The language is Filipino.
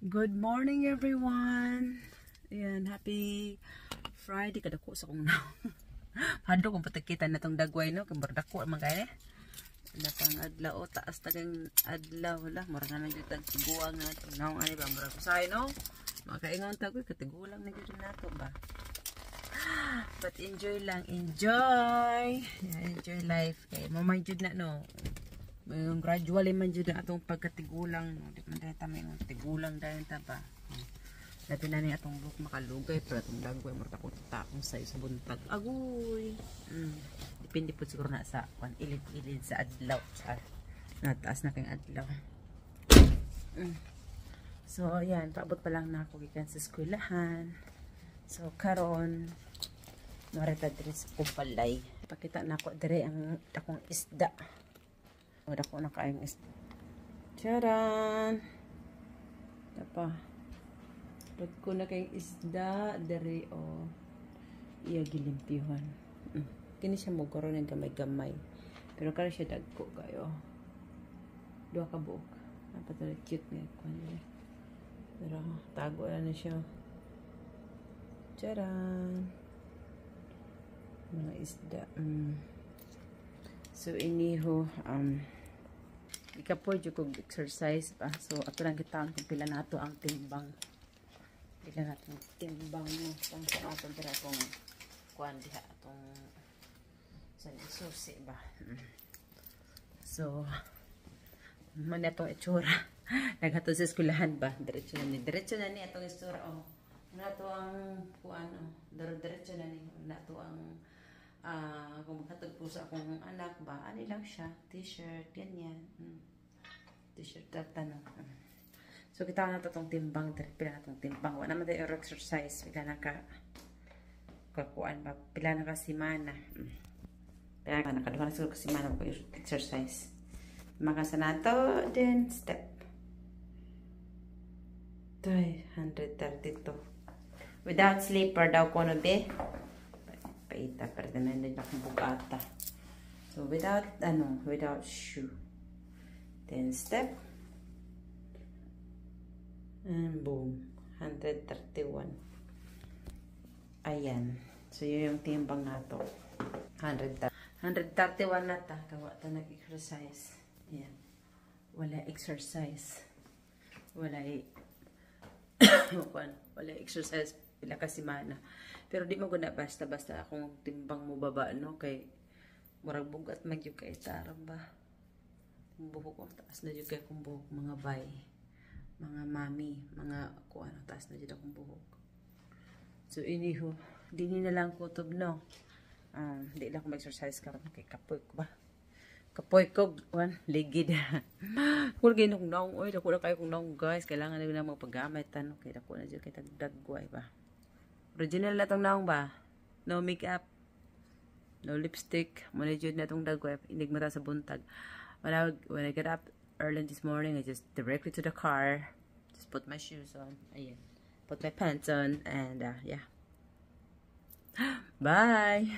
Good morning everyone. Ayan, happy Friday kadako sa kong now. Hado kung patakita na tong dagway no, kung bardako man kay. Natang adlaw taas tagang adlaw wala, mura na jud tag tiguang na naong ani ba mura ko say no. Makaingon ta ko katigulang na jud nato ba. But enjoy lang, enjoy. Yeah, enjoy life kay mamay jud na no. Yung gradually man jud atong pagkatigulang no, di man dahil tama yung tigulang dahil ta ba. Labi na ni atong buhok makalugay pero atong dagway mo takot taong sa buntag agoy. Depende po siguro na sa ilid-ilid sa adlaw sa nataas na kayong adlaw. So ayan, paabot pa lang na ako gikan sa eskwelahan. So karon narita diri sa Kupalay. Pakita na ako diri ang akong isda. Wala ko na kaayong isda. Charan! Tapa. Pag ko na kayong isda, dari o iya gilimpyuhan. Kini siya mo karon ng gamay-gamay. Pero karo siya dagko kayo. Dua ka buok. Napatala cute nga ko niya. Pero tago na siya. Charan! Mga isda. So iniho ikapoy jud kog exercise pa. So ato lang kita kung pila nato ang timbang. Pila nato ang timbang mo sa ato dira kung kuan diha atong sa susi ba. So man atong itsura. Naghato sa eskwelahan ba. Diretso na ni atong istura oh. Nato ang kuan oh. Diretso na ni nato ang kung makatag po sa akong anak ba, ani lang siya, t-shirt, ganyan. T-shirt, tanong. So, kita na itong timbang, pila na itong timbang. Wala naman tayo exercise, pila na ka, kakuan ba, pila na ka simana. Pila na ka, siguro ka simana po yung exercise. Makasa na ito, then step. 132. Without sleeper daw ko na be. Paita, pero na din akong bugata. So, without shoe. Then, step. And boom. 131. Ayan. So, yun yung timbang nato. 131 na ta. Kawa ta nag-exercise. Ayan. Wala exercise. Wala exercise. Pila ka simana. Pero di mo guna basta-basta akong timbang mo baba, no? Kay murag bugat man yung kay tarang ba? Kung buhok ko, taas na yung kay kung buhok. Mga bay, mga mami, mga kuha na taas na yung akong buhok. So, iniho, di na lang kutob, no? Di lang ko mag-exercise karon kay kapoy ko ba? Kapoy ko, ligid. Kung gano'n kong naong, oy, dako na kayo kong naong, guys. Kailangan na yung magpagamit, no? Kaya dako na dyan kay tagdagway ba? Original na itong naong ba? No makeup. No lipstick. Muna dyan na itong dagway. Inig mata sa buntag. When I get up early this morning, I just directly to the car. Just put my shoes on. Ayan. Put my pants on. And, yeah. Bye!